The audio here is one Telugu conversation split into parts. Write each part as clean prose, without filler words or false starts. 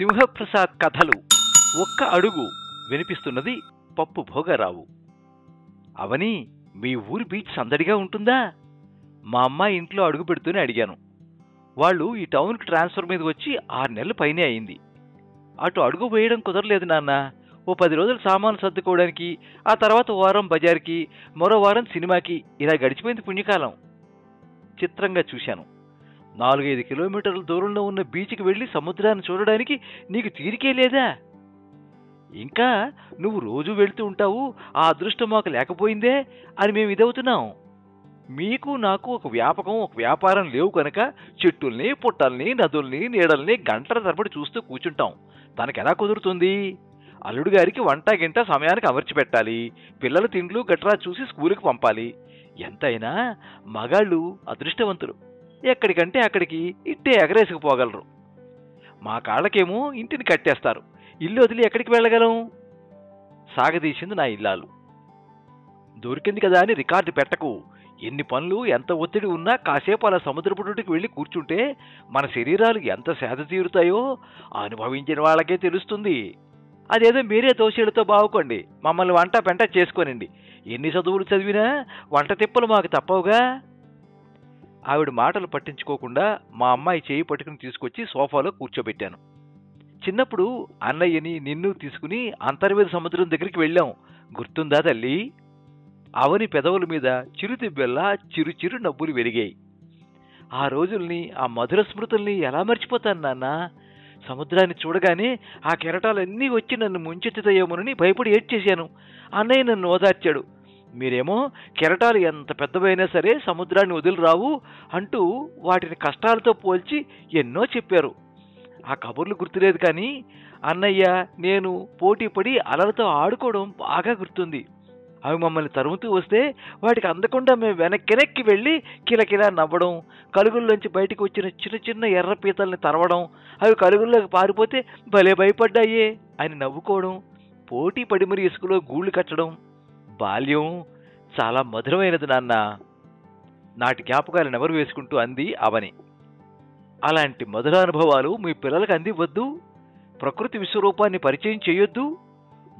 సింహప్రసాద్ కథలు ఒక్క అడుగు వినిపిస్తున్నది పప్పు భోగారావు. అవని, మీ ఊరి బీచ్ సందడిగా ఉంటుందా? మా అమ్మాయి ఇంట్లో అడుగు పెడుతూనే అడిగాను. వాళ్ళు ఈ టౌన్కి ట్రాన్స్ఫర్ మీద వచ్చి 6 నెలల పైనే అయింది. అటు అడుగు వేయడం కుదరలేదు నాన్న. ఓ 10 రోజులు సామాను సర్దుకోవడానికి, ఆ తర్వాత వారం బజార్కి, మరో వారం సినిమాకి, ఇలా గడిచిపోయింది పుణ్యకాలం. చిత్రంగా చూశాను. 4-5 కిలోమీటర్ల దూరంలో ఉన్న బీచ్కి వెళ్ళి సముద్రాన్ని చూడడానికి నీకు తీరికే లేదా? ఇంకా నువ్వు రోజు వెళ్తూ ఉంటావు, ఆ అదృష్టం మాకు లేకపోయిందే అని మేము ఇదవుతున్నాం. మీకు నాకు ఒక వ్యాపకం, ఒక వ్యాపారం లేవు కనుక చెట్టుల్ని, పుట్టల్ని, నదుల్ని, నీడల్ని గంటల తరబడి చూస్తూ కూర్చుంటాం. తనకెలా కుదురుతుంది? అల్లుడు గారికి వంట గింట సమయానికి అమర్చి పెట్టాలి, పిల్లల తిండ్లు గట్రా చూసి స్కూలుకి పంపాలి. ఎంతైనా మగాళ్ళు అదృష్టవంతులు. ఎక్కడికంటే అక్కడికి ఇట్టే ఎగరేసుకుపోగలరు. మా కాళ్ళకేమో ఇంటిని కట్టేస్తారు. ఇల్లు వదిలి ఎక్కడికి వెళ్ళగలం? సాగదీసింది నా ఇల్లాలు. దొరికింది కదా అని రికార్డు పెట్టకు. ఎన్ని పనులు, ఎంత ఒత్తిడి ఉన్నా కాసేపు అలా సముద్రపుటుకి వెళ్ళి కూర్చుంటే మన శరీరాలు ఎంత సేద తీరుతాయో అనుభవించిన వాళ్ళకే తెలుస్తుంది. అదేదో మీరే దోషేళ్లతో బావుకోండి, మమ్మల్ని వంట పెంట చేసుకోనండి. ఎన్ని చదువులు చదివినా వంట తిప్పలు మాకు తప్పవుగా. ఆవిడ మాటలు పట్టించుకోకుండా మా అమ్మాయి చేయి పట్టుకుని తీసుకొచ్చి సోఫాలో కూర్చోబెట్టాను. చిన్నప్పుడు అన్నయ్యని, నిన్ను తీసుకుని అంతర్వేద సముద్రం దగ్గరికి వెళ్ళాం, గుర్తుందా తల్లి? అవని పెదవుల మీద చిరుతిబ్బెల్లా చిరు నవ్వులు వెలిగాయి. ఆ రోజుల్ని, ఆ మధుర స్మృతుల్ని ఎలా మర్చిపోతాను నాన్న? సముద్రాన్ని చూడగానే ఆ కెరటాలన్నీ వచ్చి నన్ను ముంచెత్తుతాయేమోనని భయపడి ఏడ్చేశాను. అన్నయ్య నన్ను ఓదార్చాడు. మీరేమో కెరటాలు ఎంత పెద్దవైనా సరే సముద్రాన్ని వదిలిరావు అంటూ వాటిని కష్టాలతో పోల్చి ఎన్నో చెప్పారు. ఆ కబుర్లు గుర్తులేదు, కానీ అన్నయ్య, నేను పోటీ పడి అలలతో ఆడుకోవడం బాగా గుర్తుంది. అవి మమ్మల్ని తరుముతూ వస్తే వాటికి అందకుండా మేము వెనక్కి వెళ్ళి కిలకిలా నవ్వడం, కలుగుల్లోంచి బయటకు వచ్చిన చిన్న చిన్న ఎర్ర పీతల్ని తరవడం, అవి కలుగుల్లోకి పారిపోతే భలే భయపడ్డాయే అని నవ్వుకోవడం, పోటీ పడి మరి ఇసుకలో గూళ్ళు కట్టడం. బాల్యం చాలా మధురమైనది నాన్న. నాటి జ్ఞాపకాలను ఎవరు వేసుకుంటూ అంది అవని. అలాంటి మధురానుభవాలు మీ పిల్లలకు అందివ్వద్దు. ప్రకృతి విశ్వరూపాన్ని పరిచయం చేయొద్దు.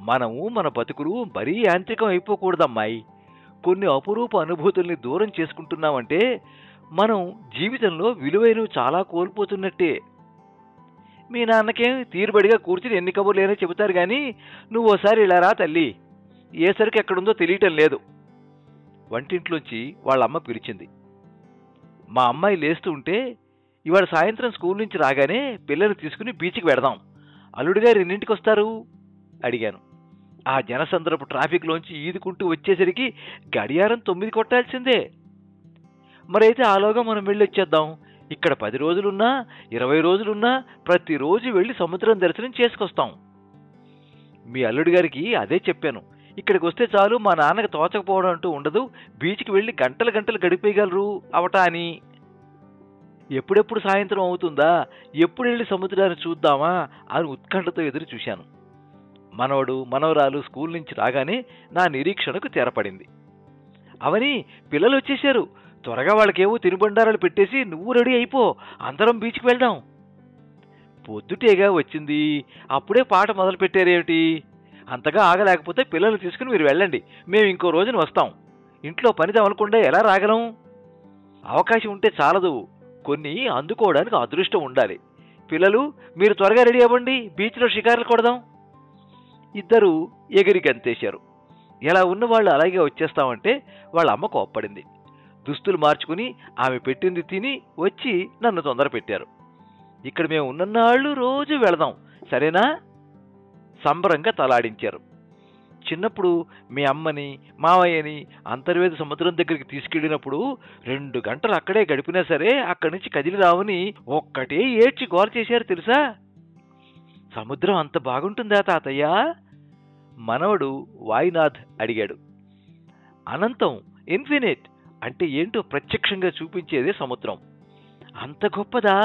మనము మన బతుకులు మరీ యాంత్రికం అయిపోకూడదమ్మాయి. కొన్ని అపురూప అనుభూతుల్ని దూరం చేసుకుంటున్నామంటే మనం జీవితంలో విలువైనవి చాలా కోల్పోతున్నట్టే. మీ నాన్నకేం తీరుబడిగా కూర్చుని ఎన్ని కబుర్లు లేనో చెబుతారు, కానీ నువ్వు ఓసారి ఇలా రా తల్లి, ఏ సరికి ఎక్కడుందో తెలియటం లేదు. వంటింట్లోంచి వాళ్ళమ్మ పిలిచింది. మా అమ్మాయి లేస్తూ ఉంటే, ఇవాళ సాయంత్రం స్కూల్ నుంచి రాగానే పిల్లల్ని తీసుకుని బీచ్కి వెడదాం, అల్లుడిగారు ఎన్నింటికి వస్తారు అడిగాను. ఆ జనసంద్రపు ట్రాఫిక్లోంచి ఈదుకుంటూ వచ్చేసరికి గడియారం 9 కొట్టాల్సిందే. మరైతే ఆలోగా మనం వెళ్ళొచ్చేద్దాం. ఇక్కడ 10 రోజులున్నా 20 రోజులున్నా ప్రతిరోజు వెళ్ళి సముద్రం దర్శనం చేసుకొస్తాం. మీ అల్లుడి గారికి అదే చెప్పాను. ఇక్కడికి వస్తే చాలు, మా నాన్నకు తోచకపోవడం అంటూ ఉండదు, బీచ్కి వెళ్ళి గంటలు గంటలు గడిపేయగలరు అవటా అని. ఎప్పుడెప్పుడు సాయంత్రం అవుతుందా, ఎప్పుడు వెళ్ళి సముద్రాన్ని చూద్దామా అని ఉత్కంఠతో ఎదురు చూశాను. మనవడు మనవరాలు స్కూల్ నుంచి రాగానే నా నిరీక్షణకు తెరపడింది. అవని, పిల్లలు వచ్చేశారు, త్వరగా వాళ్ళకేవో తినుబండారాలు పెట్టేసి నువ్వు రెడీ అయిపో, అందరం బీచ్కి వెళ్దాం. పొద్దుటేగా వచ్చింది, అప్పుడే పాట మొదలు పెట్టారేమిటి? అంతగా ఆగలేకపోతే పిల్లలు తీసుకుని మీరు వెళ్ళండి, మేము ఇంకో రోజున వస్తాం. ఇంట్లో పని తమలకుండా ఎలా రాగలం? అవకాశం ఉంటే చాలదు, కొన్ని అందుకోవడానికి అదృష్టం ఉండాలి. పిల్లలు, మీరు త్వరగా రెడీ అవ్వండి, బీచ్లో షికారులు కొడదాం. ఇద్దరు ఎగిరి గంతేశారు. ఎలా ఉన్న వాళ్ళు అలాగే వచ్చేస్తామంటే వాళ్ళ అమ్మ కోప్పడింది. దుస్తులు మార్చుకుని ఆమె పెట్టింది తిని వచ్చి నన్ను తొందర పెట్టారు. ఇక్కడ మేము ఉన్నన్నాళ్ళు రోజు వెళదాం, సరేనా? సంబరంగా తలాడించారు. చిన్నప్పుడు మీ అమ్మని, మావయ్యని అంతర్వేద సముద్రం దగ్గరికి తీసుకెళ్ళినప్పుడు 2 గంటలు అక్కడే గడిపినా సరే అక్కడి నుంచి కదిలి రావని ఒక్కటే ఏడ్చి గోల చేశారు తెలుసా? సముద్రం అంత బాగుంటుందా తాతయ్య? మనవడు వాయునాథ్ అడిగాడు. అనంతం, ఇన్ఫినిట్ అంటే ఏంటో ప్రత్యక్షంగా చూపించేదే సముద్రం. అంత గొప్పదా?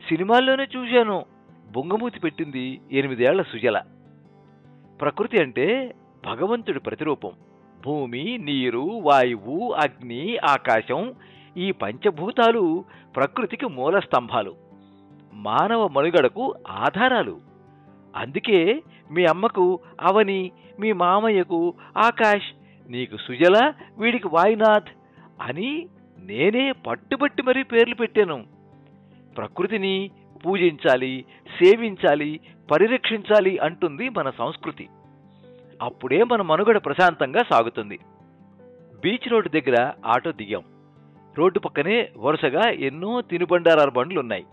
సినిమాల్లోనే చూశాను, బొంగమూతి పెట్టింది 8 ఏళ్ల సుజల. ప్రకృతి అంటే భగవంతుడి ప్రతిరూపం. భూమి, నీరు, వాయువు, అగ్ని, ఆకాశం, ఈ పంచభూతాలు ప్రకృతికి మూల స్తంభాలు, మానవ మనుగడకు ఆధారాలు. అందుకే మీ అమ్మకు అవని, మీ మామయ్యకు ఆకాష్, నీకు సుజల, వీడికి వాయునాథ్ అని నేనే పట్టుబట్టి మరీ పేర్లు పెట్టాను. ప్రకృతిని పూజించాలి, సేవించాలి, పరిరక్షించాలి అంటుంది మన సంస్కృతి. అప్పుడే మన మనుగడ ప్రశాంతంగా సాగుతుంది. బీచ్ రోడ్డు దగ్గర ఆటో దిగాం. రోడ్డు పక్కనే వరుసగా ఎన్నో తినుబండారాల బండ్లున్నాయి.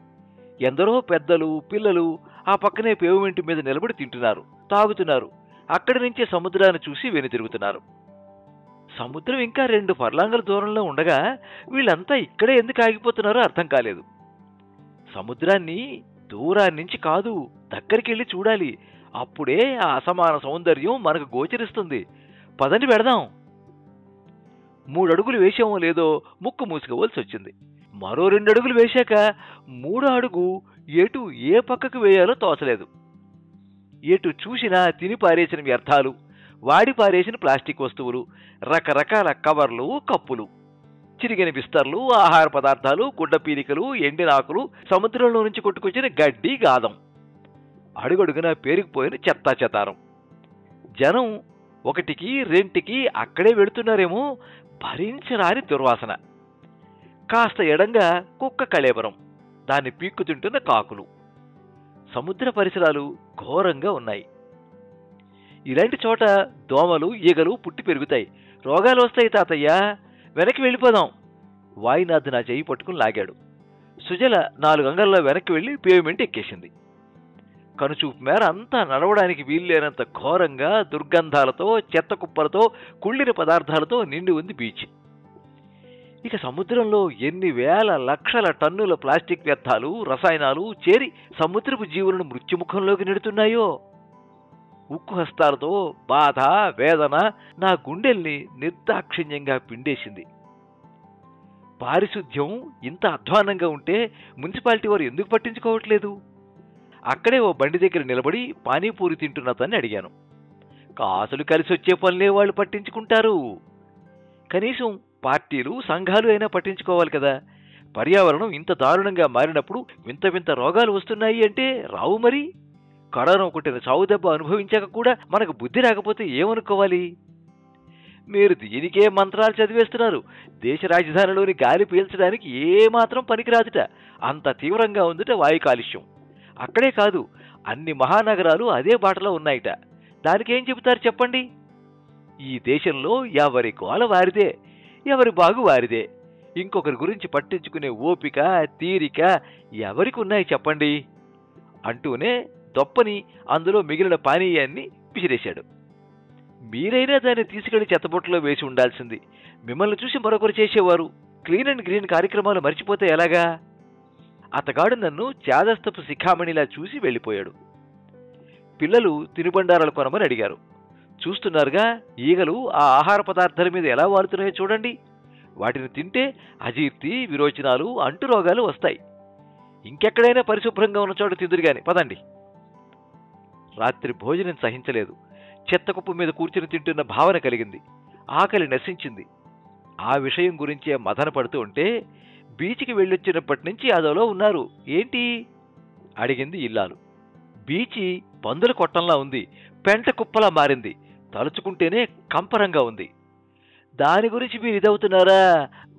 ఎందరో పెద్దలు, పిల్లలు ఆ పక్కనే పేవ్మెంట్ మీద నిలబడి తింటున్నారు, తాగుతున్నారు. అక్కడి నుంచే సముద్రాన్ని చూసి వెనుతిరుగుతున్నారు. సముద్రం ఇంకా 2 ఫర్లాంగుల దూరంలో ఉండగా వీళ్ళంతా ఇక్కడే ఎందుకు ఆగిపోతున్నారో అర్థం కాలేదు. సముద్రాన్ని దూరాన్నించి కాదు, దగ్గరికి వెళ్ళి చూడాలి. అప్పుడే ఆ అసమాన సౌందర్యం మనకు గోచరిస్తుంది. పదండి పెడదాం. 3 అడుగులు వేసామో లేదో ముక్కు మూసుకోవలసి వచ్చింది. మరో 2 అడుగులు వేశాక 3వ అడుగు ఎటు ఏ పక్కకు వేయాలో తోచలేదు. ఎటు చూసినా తిని పారేసిన వ్యర్థాలు, వాడి పారేసిన ప్లాస్టిక్ వస్తువులు, రకరకాల కవర్లు, కప్పులు, చిరిగిన బిస్తర్లు, ఆహార పదార్థాలు, గుడ్డ పీలికలు, ఎండినాకులు, సముద్రంలో నుంచి కొట్టుకొచ్చిన గడ్డి, గాదం, అడుగడుగున పేరుకుపోయిన చెత్తా చెతారం. జనం 1కి 2కి అక్కడే వెళుతున్నారేమో, భరించరాని దుర్వాసన. కాస్త ఎడంగా కుక్క కళేబరం, దాన్ని పీక్కు తింటున్న కాకులు. సముద్ర పరిసరాలు ఘోరంగా ఉన్నాయి. ఇలాంటి చోట దోమలు, ఈగలు పుట్టి పెరుగుతాయి, రోగాలు వస్తాయి. తాతయ్య, వెనక్కి వెళ్ళిపోదాం. వాయునాథ్ నా చెయ్యి పట్టుకుని లాగాడు. సుజల 4 అంగల్లో వెనక్కి వెళ్ళి పేవ్మెంట్ ఎక్కేసింది. కనుచూపు మేర అంతా నడవడానికి వీల్లేనంత ఘోరంగా దుర్గంధాలతో, చెత్త కుప్పలతో, కుళ్ళిన పదార్థాలతో నిండి ఉంది బీచ్. ఇక సముద్రంలో ఎన్ని వేల లక్షల టన్నుల ప్లాస్టిక్ వ్యర్థాలు, రసాయనాలు చేరి సముద్రపు జీవులను మృత్యుముఖంలోకి నెడుతున్నాయో. ఉక్కు హస్తాలతో బాధ, వేదన నా గుండెల్ని నిర్దాక్షిణ్యంగా పిండేసింది. పారిశుద్ధ్యం ఇంత అధ్వానంగా ఉంటే మున్సిపాలిటీ వారు ఎందుకు పట్టించుకోవట్లేదు? అక్కడే ఓ బండి దగ్గర నిలబడి పానీపూరి తింటున్న అతన్ని అడిగాను. కాసులు కలిసి వచ్చే పనులే వాళ్ళు పట్టించుకుంటారు. కనీసం పార్టీలు, సంఘాలు అయినా పట్టించుకోవాలి కదా. పర్యావరణం ఇంత దారుణంగా మారినప్పుడు వింత వింత రోగాలు వస్తున్నాయి అంటే రావు మరి. కరోనా కొట్టిన చావు దెబ్బ అనుభవించాక కూడా మనకు బుద్ధి రాకపోతే ఏమనుకోవాలి? మీరు దీనికే మంత్రాలు చదివేస్తున్నారు. దేశ రాజధానిలోని గాలి పీల్చడానికి ఏమాత్రం పనికిరాదుట. అంత తీవ్రంగా ఉందిట వాయు కాలుష్యం. అక్కడే కాదు, అన్ని మహానగరాలు అదే బాటలో ఉన్నాయిట. దానికేం చెబుతారు చెప్పండి? ఈ దేశంలో ఎవరి గోల వారిదే, ఎవరి బాగు వారిదే. ఇంకొకరి గురించి పట్టించుకునే ఓపిక, తీరిక ఎవరికి ఉన్నాయి చెప్పండి అంటూనే దొప్పని అందులో మిగిలిన పానీయాన్ని విసిరేశాడు. మీరైనా దాన్ని తీసుకెళ్లి చెత్తబొట్టులో వేసి ఉండాల్సింది. మిమ్మల్ని చూసి మరొకరు చేసేవారు. క్లీన్ అండ్ గ్రీన్ కార్యక్రమాలు మర్చిపోతే ఎలాగా? అతగాడు నన్ను చాదస్తపు శిఖామణిలా చూసి వెళ్ళిపోయాడు. పిల్లలు తినుబండారాలు కొనమని అడిగారు. చూస్తున్నారుగా, ఈగలు ఆ ఆహార పదార్థాల మీద ఎలా వాలుతున్నాయో చూడండి. వాటిని తింటే అజీర్తి, విరోచనాలు, అంటు రోగాలు వస్తాయి. ఇంకెక్కడైనా పరిశుభ్రంగా ఉన్న చోట తిందురుగాని, పదండి. రాత్రి భోజనం సహించలేదు. చెత్తకుప్పు మీద కూర్చుని తింటున్న భావన కలిగింది. ఆకలి నశించింది. ఆ విషయం గురించే మదన పడుతూ ఉంటే, బీచ్కి వెళ్ళొచ్చినప్పటి నుంచి అదోలో ఉన్నారు. ఏంటి అడిగింది ఇల్లాలు. బీచి పందుల కొట్టంలా ఉంది, పెంట కుప్పలా మారింది. తలుచుకుంటేనే కంపరంగా ఉంది. దాని గురించి మీరు ఇదవుతున్నారా?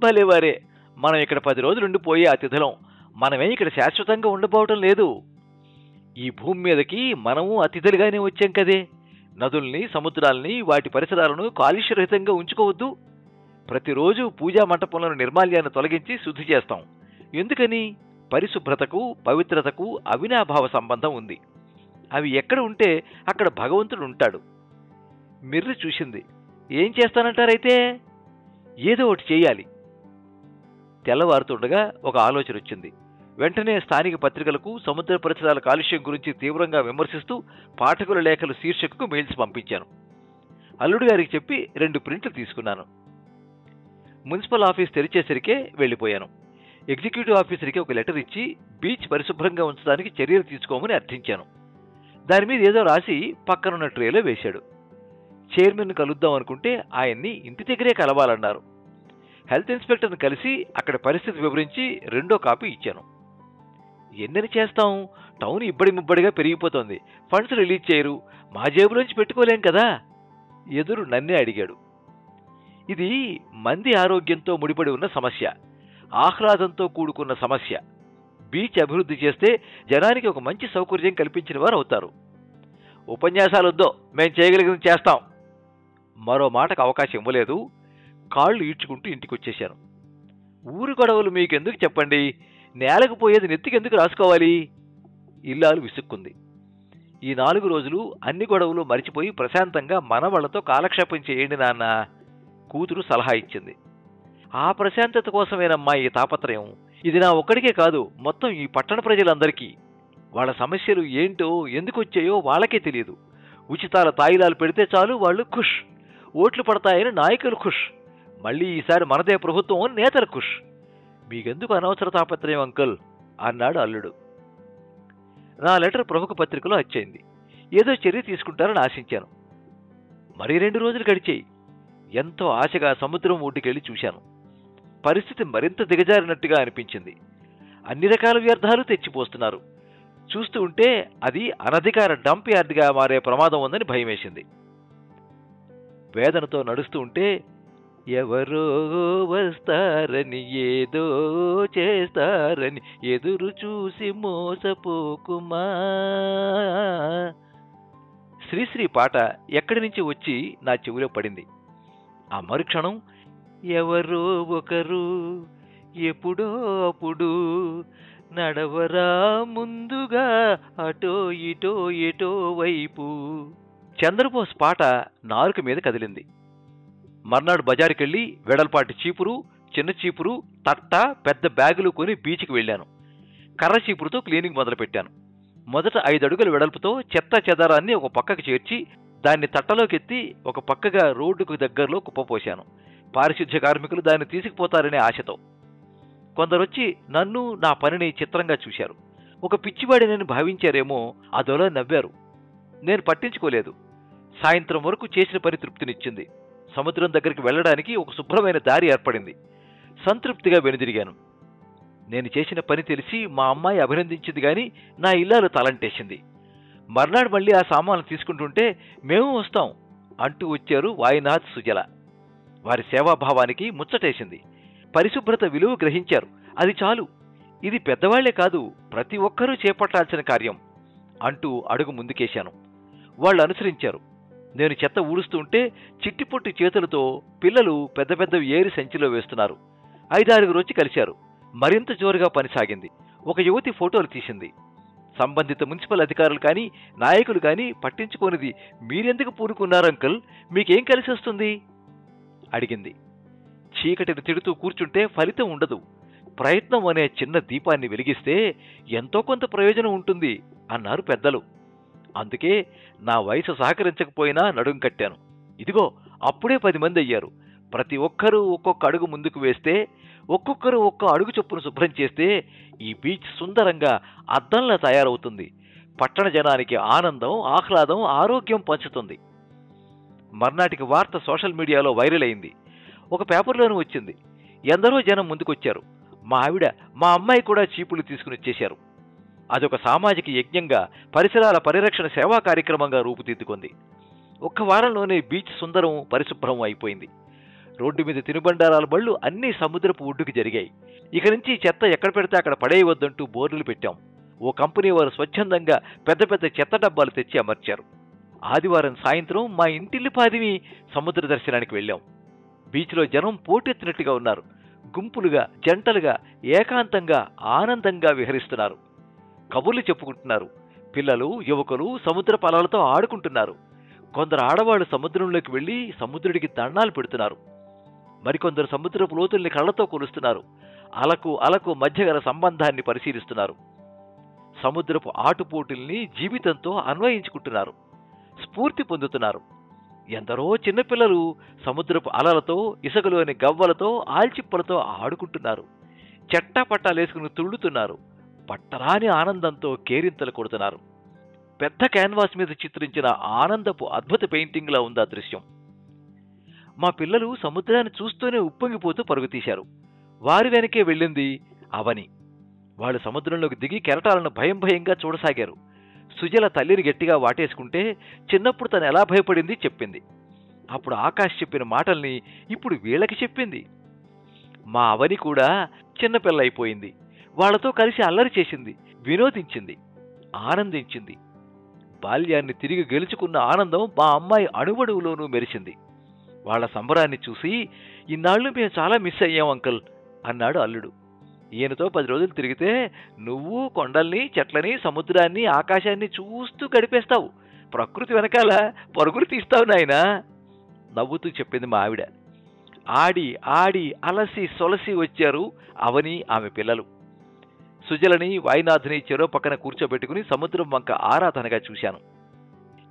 భలేవారే, మనం ఇక్కడ 10 రోజులుండిపోయే అతిథులం. మనమే ఇక్కడ శాశ్వతంగా ఉండబోవటం లేదు. ఈ భూమి మీదకి మనము అతిథులుగానే వచ్చాం కదే. నదుల్ని, సముద్రాల్ని, వాటి పరిసరాలను కాలుష్యరహితంగా ఉంచుకోవద్దు. ప్రతిరోజు పూజా మంటపంలోని నిర్మాల్యాన్ని తొలగించి శుద్ధి చేస్తాం. ఎందుకని? పరిశుభ్రతకు, పవిత్రతకు అవినాభావ సంబంధం ఉంది. అవి ఎక్కడ ఉంటే అక్కడ భగవంతుడు ఉంటాడు. మిర్రి చూసింది. ఏం చేస్తానంటారైతే? ఏదో ఒకటి చేయాలి. తెల్లవారుతుండగా ఒక ఆలోచన వచ్చింది. వెంటనే స్థానిక పత్రికలకు సముద్ర పరిసరాల కాలుష్యం గురించి తీవ్రంగా విమర్శిస్తూ పాఠకుల లేఖలు శీర్షికకు మెయిల్స్ పంపించాను. అల్లుడు గారికి చెప్పి 2 ప్రింట్లు తీసుకున్నాను. మున్సిపల్ ఆఫీస్ తెరిచేసరికే వెళ్ళిపోయాను. ఎగ్జిక్యూటివ్ ఆఫీసర్కి ఒక లెటర్ ఇచ్చి బీచ్ పరిశుభ్రంగా ఉంచడానికి చర్యలు తీసుకోమని అర్థించాను. దాని మీద ఏదో రాసి పక్కనున్న ట్రేలో వేశాడు. చైర్మన్ కలుద్దాం అనుకుంటే ఆయన్ని ఇంటి దగ్గరే కలవాలన్నారు. హెల్త్ ఇన్స్పెక్టర్ని కలిసి అక్కడ పరిస్థితి వివరించి 2వ కాపీ ఇచ్చాను. ఎన్నని చేస్తాం, టౌన్ ఇబ్బడి ముబ్బడిగా పెరిగిపోతోంది, ఫండ్స్ రిలీజ్ చేయరు, మా జేబులోంచి పెట్టుకోలేం కదా. ఎదురు నన్నే అడిగాడు. ఇది మంది ఆరోగ్యంతో ముడిపడి ఉన్న సమస్య, ఆహ్లాదంతో కూడుకున్న సమస్య. బీచ్ అభివృద్ధి చేస్తే జనానికి ఒక మంచి సౌకర్యం కల్పించిన వారు అవుతారు. ఉపన్యాసాలు వద్దో, మేం చేయగలిగింది చేస్తాం. మరో మాటకు అవకాశం ఇవ్వలేదు. కాళ్ళు ఈడ్చుకుంటూ ఇంటికొచ్చేశాను. ఊరు గొడవలు మీకెందుకు చెప్పండి, నేలకు పోయేది నెత్తికెందుకు రాసుకోవాలి? ఇల్లాలు విసుక్కుంది. ఈ 4 రోజులు అన్ని గొడవలు మరిచిపోయి ప్రశాంతంగా మనవాళ్లతో కాలక్షేపం చేయండి నాన్న, కూతురు సలహా ఇచ్చింది. ఆ ప్రశాంతత కోసమేనమ్మా ఈ తాపత్రయం. ఇది నా ఒక్కడికే కాదు, మొత్తం ఈ పట్టణ ప్రజలందరికీ. వాళ్ళ సమస్యలు ఏంటో ఎందుకొచ్చాయో వాళ్ళకే తెలియదు. ఉచితాల తాయిలాలు పెడితే చాలు వాళ్ళు ఖుష్, ఓట్లు పడతాయని నాయకులు ఖుష్, మళ్ళీ ఈసారి మనదే ప్రభుత్వం అని నేతలు ఖుష్. మీకెందుకు అనవసర తాపత్రయం అంకుల్ అన్నాడు అల్లుడు. నా లెటర్ ప్రముఖ పత్రికలో వచ్చేయింది. ఏదో చర్య తీసుకుంటారని ఆశించాను. మరీ 2 రోజులు గడిచాయి. ఎంతో ఆశగా సముద్రం ఒడ్డుకెళ్లి చూశాను. పరిస్థితి మరింత దిగజారినట్టుగా అనిపించింది. అన్ని రకాల వ్యర్థాలు తెచ్చిపోస్తున్నారు. చూస్తూ ఉంటే అది అనధికార డంప్ యార్డ్గా మారే ప్రమాదం ఉందని భయమేసింది. వేదనతో నడుస్తూ ఉంటే ఎవరో వస్తారని, ఏదో చేస్తారని ఎదురు చూసి మోసపోకుమా. శ్రీశ్రీ పాట ఎక్కడి నుంచి వచ్చి నా చెవిలో పడింది. ఆ మరుక్షణం ఎవరో ఒకరు ఎప్పుడో అప్పుడు నడవరా ముందుగా అటో ఇటో ఎటో వైపు. చంద్రబోస్ పాట నాలుక మీద కదిలింది. మర్నాడు బజారుకెళ్ళి వెడల్పాటి చీపురు, చిన్న చీపురు, తట్ట, పెద్ద బ్యాగులు కొని బీచ్కి వెళ్ళాను. కర్ర చీపురుతో క్లీనింగ్ మొదలుపెట్టాను. మొదట 5 అడుగుల వెడల్పుతో చెత్త చెదారాన్ని ఒక పక్కకు చేర్చి దాన్ని తట్టలోకెత్తి ఒక పక్కగా రోడ్డుకు దగ్గరలో కుప్పపోశాను. పారిశుద్ధ్య కార్మికులు దాన్ని తీసుకుపోతారనే ఆశతో. కొందరొచ్చి నన్ను, నా పనిని చిత్రంగా చూశారు. ఒక పిచ్చివాడినని భావించారేమో, అదోలా నవ్వారు. నేను పట్టించుకోలేదు. సాయంత్రం వరకు చేసిన పని తృప్తినిచ్చింది. సముద్రం దగ్గరికి వెళ్లడానికి ఒక శుభ్రమైన దారి ఏర్పడింది. సంతృప్తిగా వెనుదిరిగాను. నేను చేసిన పని తెలిసి మా అమ్మాయి అభినందించింది గాని నా ఇల్లాలు తలంటేసింది. మర్నాడు మళ్ళీ ఆ సామాన్లు తీసుకుంటుంటే మేము వస్తాం అంటూ వచ్చారు వాయినాథ్, సుజల. వారి సేవాభావానికి ముచ్చటేసింది. పరిశుభ్రత విలువ గ్రహించారు. అది చాలు, ఇది పెద్దవాళ్లే కాదు ప్రతి ఒక్కరూ చేపట్టాల్సిన కార్యం అంటూ అడుగు ముందుకేశాను. వాళ్ళు అనుసరించారు. నేను చెత్త ఊడుస్తుంటే చిట్టిపొట్టి చేతులతో పిల్లలు పెద్ద పెద్దవి ఏరి సంచిలో వేస్తున్నారు. 5-6 వచ్చి కలిశారు. మరింత జోరుగా పని సాగింది. ఒక యువతి ఫోటోలు తీసింది. సంబంధిత మున్సిపల్ అధికారులు కానీ నాయకులు కానీ పట్టించుకోనిది మీరెందుకు పూనుకున్నారు అంకుల్, మీకేం కలిసి వస్తుంది అడిగింది. చీకటిని తిడుతూ కూర్చుంటే ఫలితం ఉండదు. ప్రయత్నం అనే చిన్న దీపాన్ని వెలిగిస్తే ఎంతో కొంత ప్రయోజనం ఉంటుంది అన్నారు పెద్దలు. అందుకే నా వయసు సహకరించకపోయినా నడుం కట్టాను. ఇదిగో అప్పుడే 10 మంది అయ్యారు. ప్రతి ఒక్కరూ ఒక్కొక్క అడుగు ముందుకు వేస్తే, ఒక్కొక్కరు ఒక్క అడుగు చొప్పున శుభ్రం చేస్తే ఈ బీచ్ సుందరంగా అద్దంలా తయారవుతుంది. పట్టణ జనానికి ఆనందం, ఆహ్లాదం, ఆరోగ్యం పంచుతుంది. మర్నాటికి వార్త సోషల్ మీడియాలో వైరల్ అయింది. ఒక పేపర్లోనూ వచ్చింది. ఎందరో జనం ముందుకొచ్చారు. మా ఆవిడ, మా అమ్మాయి కూడా చీపులు తీసుకుని వచ్చేశారు. అదొక సామాజిక యజ్ఞంగా, పరిసరాల పరిరక్షణ సేవా కార్యక్రమంగా రూపుదిద్దుకుంది. ఒక్క వారంలోనే బీచ్ సుందరం, పరిశుభ్రం అయిపోయింది. రోడ్డు మీద తినుబండారాల బళ్ళు అన్నీ సముద్రపు ఒడ్డుకి జరిగాయి. ఇక నుంచి చెత్త ఎక్కడ పెడితే అక్కడ పడేయవద్దంటూ బోర్డులు పెట్టాం. ఓ కంపెనీ వారు స్వచ్ఛందంగా పెద్ద పెద్ద చెత్త డబ్బాలు తెచ్చి అమర్చారు. ఆదివారం సాయంత్రం మా ఇంటిల్లిపాదివి సముద్ర దర్శనానికి వెళ్ళాం. బీచ్లో జనం పోటెత్తినట్టుగా ఉన్నారు. గుంపులుగా, జంటలుగా, ఏకాంతంగా, ఆనందంగా విహరిస్తున్నారు. కబుర్లు చెప్పుకుంటున్నారు. పిల్లలు, యువకులు సముద్ర అలలతో ఆడుకుంటున్నారు. కొందరు ఆడవాళ్లు సముద్రంలోకి వెళ్లి సముద్రుడికి దండాలు పెడుతున్నారు. మరికొందరు సముద్రపు లోతుల్ని కళ్లతో కొలుస్తున్నారు. అలకు అలకు మధ్య గల సంబంధాన్ని పరిశీలిస్తున్నారు. సముద్రపు ఆటుపోటుల్ని జీవితంతో అన్వయించుకుంటున్నారు. స్ఫూర్తి పొందుతున్నారు. ఎందరో చిన్నపిల్లలు సముద్రపు అలలతో, ఇసుకలోని గవ్వలతో, ఆల్చిప్పలతో ఆడుకుంటున్నారు. చెట్టాపట్టాలేసుకుని తుళ్ళుతున్నారు. పట్టరాని ఆనందంతో కేరింతలు కొడుతున్నారు. పెద్ద క్యాన్వాస్ మీద చిత్రించిన ఆనందపు అద్భుత పెయింటింగ్లా ఉంది ఆ దృశ్యం. మా పిల్లలు సముద్రాన్ని చూస్తూనే ఉప్పొంగిపోతూ పరుగుతీశారు. వారి వెనకే వెళ్ళింది అవని. వాళ్ళు సముద్రంలోకి దిగి కెరటాలను భయం భయంగా చూడసాగారు. సుజల తల్లిని గట్టిగా వాటేసుకుంటే చిన్నప్పుడు తను ఎలా భయపడింది చెప్పింది. అప్పుడు ఆకాష్ చెప్పిన మాటల్ని ఇప్పుడు వీళ్ళకి చెప్పింది. మా అవని కూడా చిన్నపిల్ల అయిపోయింది. వాళ్లతో కలిసి అల్లరి చేసింది, వినోదించింది, ఆనందించింది. బాల్యాన్ని తిరిగి గెలుచుకున్న ఆనందం మా అమ్మాయి అణువణువులోనూ మెరిసింది. వాళ్ల సంబరాన్ని చూసి ఇన్నాళ్ళు మేము చాలా మిస్ అయ్యాం అంకుల్ అన్నాడు అల్లుడు. ఈయనతో 10 రోజులు తిరిగితే నువ్వు కొండల్ని, చెట్లని, సముద్రాన్ని, ఆకాశాన్ని చూస్తూ గడిపేస్తావు. ప్రకృతి వెనకాల పరుగులు తీస్తావు నాయనా నవ్వుతూ చెప్పింది మా ఆవిడ. ఆడి ఆడి అలసి సొలసి వచ్చారు అవని ఆమె పిల్లలు. సుజలని, వాయినాథ్ని చెరో పక్కన కూర్చోబెట్టుకుని సముద్రం వంక ఆరాధనగా చూశాను.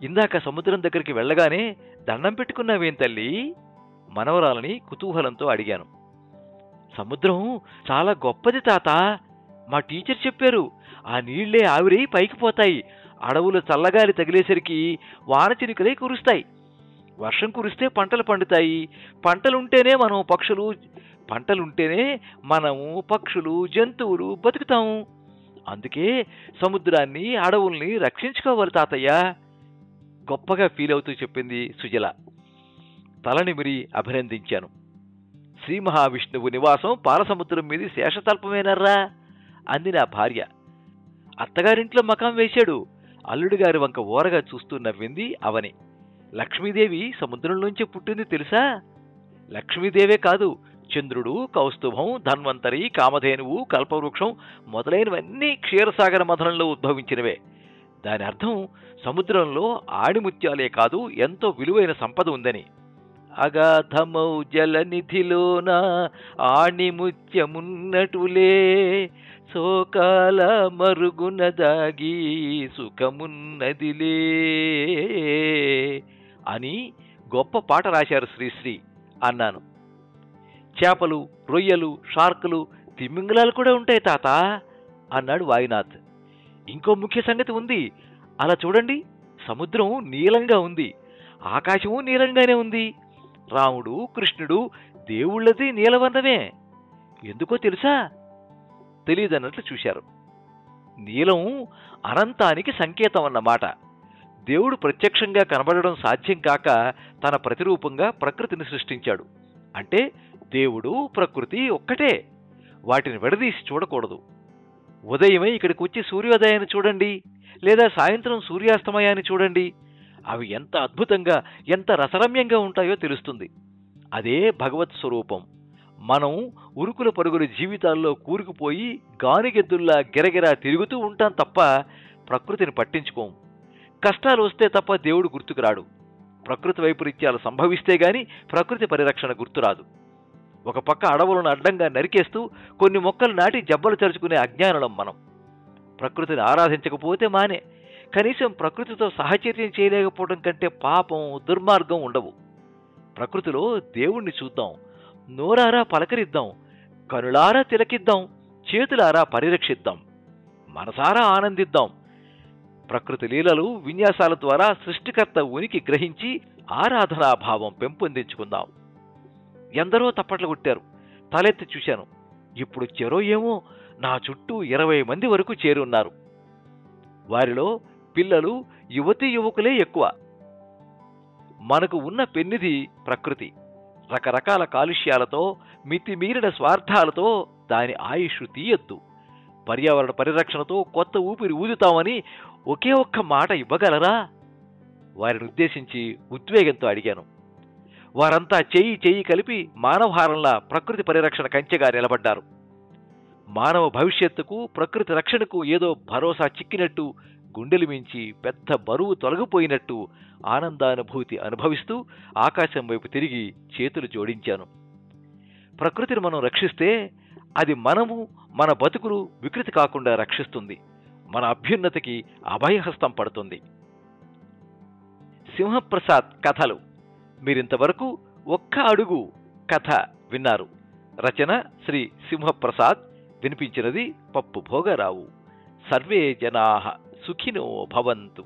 ఇందాక సముద్రం దగ్గరికి వెళ్ళగానే దండం పెట్టుకున్నావేం తల్లి మనవరాలని కుతూహలంతో అడిగాను. సముద్రం చాలా గొప్పది తాత, మా టీచర్ చెప్పారు. ఆ నీళ్లే ఆవిరై పైకి పోతాయి. అడవులు చల్లగాలి తగిలేసరికి వానచినుకలై కురుస్తాయి. వర్షం కురిస్తే పంటలు పండుతాయి. పంటలుంటేనే మనము పక్షులు, జంతువులు బతుకుతాము. అందుకే సముద్రాన్ని, అడవుల్ని రక్షించుకోవాలి తాతయ్య గొప్పగా ఫీల్ అవుతూ చెప్పింది సుజల. తలనిమిరి అభినందించాను. శ్రీ మహావిష్ణువు నివాసం పాలసముద్రం మీది శేషతల్పమేనర్రా అంది నా భార్య. అత్తగారింట్లో మకాం వేశాడు అల్లుడి గారి వంక ఓరగా చూస్తూ నవ్వింది అవని. లక్ష్మీదేవి సముద్రంలోంచి పుట్టింది తెలుసా? లక్ష్మీదేవే కాదు, చంద్రుడు, కౌస్తుభం, ధన్వంతరి, కామధేనువు, కల్పవృక్షం మొదలైనవన్నీ క్షీరసాగర మథనంలో ఉద్భవించినవే. దాని అర్థం సముద్రంలో ఆణిముత్యాలే కాదు, ఎంతో విలువైన సంపద ఉందని. అగాధమౌ జలనిధిలోన ఆణిముత్యమున్నటులే, శోకాల మరుగున దాగి సుఖమున్నదిలే అని గొప్ప పాట రాశారు శ్రీశ్రీ అన్నాను. చేపలు, రొయ్యలు, షార్కులు, తిమింగలాలు కూడా ఉంటాయి తాత అన్నాడు వాయునాథ్. ఇంకో ముఖ్య సంగతి ఉంది. అలా చూడండి, సముద్రం నీలంగా ఉంది, ఆకాశము నీలంగానే ఉంది. రాముడు, కృష్ణుడు, దేవుళ్ళది నీలవర్ణమే. ఎందుకో తెలుసా? తెలియదన్నట్లు చూశారు. నీలం అనంతానికి సంకేతం అన్నమాట. దేవుడు ప్రత్యక్షంగా కనబడడం సాధ్యం కాక తన ప్రతిరూపంగా ప్రకృతిని సృష్టించాడు. అంటే దేవుడు, ప్రకృతి ఒక్కటే. వాటిని విడదీసి చూడకూడదు. ఉదయమే ఇక్కడికి వచ్చి సూర్యోదయాన్ని చూడండి, లేదా సాయంత్రం సూర్యాస్తమయాన్ని చూడండి. అవి ఎంత అద్భుతంగా, ఎంత రసరమ్యంగా ఉంటాయో తెలుస్తుంది. అదే భగవత్ స్వరూపం. మనం ఉరుకుల పరుగుల జీవితాల్లో కూరుకుపోయి గానిగెద్దుల్లా గిరగిరా తిరుగుతూ ఉంటాం తప్ప ప్రకృతిని పట్టించుకోం. కష్టాలు వస్తే తప్ప దేవుడు గుర్తుకురాడు. ప్రకృతి వైపరీత్యాలు సంభవిస్తే గాని ప్రకృతి పరిరక్షణ గుర్తురాదు. ఒక పక్క అడవులను అడ్డంగా నరికేస్తూ కొన్ని మొక్కలు నాటి జబ్బలు చరుచుకునే అజ్ఞానులం మనం. ప్రకృతిని ఆరాధించకపోతే మానే, కనీసం ప్రకృతితో సహచర్యం చేయలేకపోవడం కంటే పాపం, దుర్మార్గం ఉండవు. ప్రకృతిలో దేవుణ్ణి చూద్దాం, నోరారా పలకరిద్దాం, కనులారా తిలకిద్దాం, చేతులారా పరిరక్షిద్దాం, మనసారా ఆనందిద్దాం. ప్రకృతి లీలలు, విన్యాసాల ద్వారా సృష్టికర్త ఉనికి గ్రహించి ఆరాధనాభావం పెంపొందించుకుందాం. ఎందరో తప్పట్లు కొట్టారు. తలెత్తి చూశాను. ఇప్పుడు చెరో ఏమో నా చుట్టూ 20 మంది వరకు చేరున్నారు. వారిలో పిల్లలు, యువతీ యువకులే ఎక్కువ. మనకు ఉన్న పెన్నిధి ప్రకృతి. రకరకాల కాలుష్యాలతో, మితిమీరిన స్వార్థాలతో దాని ఆయుష్ తీయొద్దు. పర్యావరణ పరిరక్షణతో కొత్త ఊపిరి ఊదుతామని ఒకే ఒక్క మాట ఇవ్వగలరా? వారిని ఉద్దేశించి ఉద్వేగంతో అడిగాను. వారంతా చెయ్యి కలిపి మానవహారంలా ప్రకృతి పరిరక్షణ కంచెగా నిలబడ్డారు. మానవ భవిష్యత్తుకు, ప్రకృతి రక్షణకు ఏదో భరోసా చిక్కినట్టు, గుండెలు మించి పెద్ద బరువు తొలగిపోయినట్టు ఆనందానుభూతి అనుభవిస్తూ ఆకాశం వైపు తిరిగి చేతులు జోడించాను. ప్రకృతిని మనం రక్షిస్తే అది మనము, మన బతుకులు వికృతి కాకుండా రక్షిస్తుంది. మన అభ్యున్నతికి అభయహస్తం పడుతుంది. సింహప్రసాద్ కథలు. మీరింతవరకు ఒక్క అడుగు కథ విన్నారు. రచన శ్రీ సింహప్రసాద్. వినిపించినది పప్పు భోగరావు. సర్వే జనాః సుఖినో భవంతు.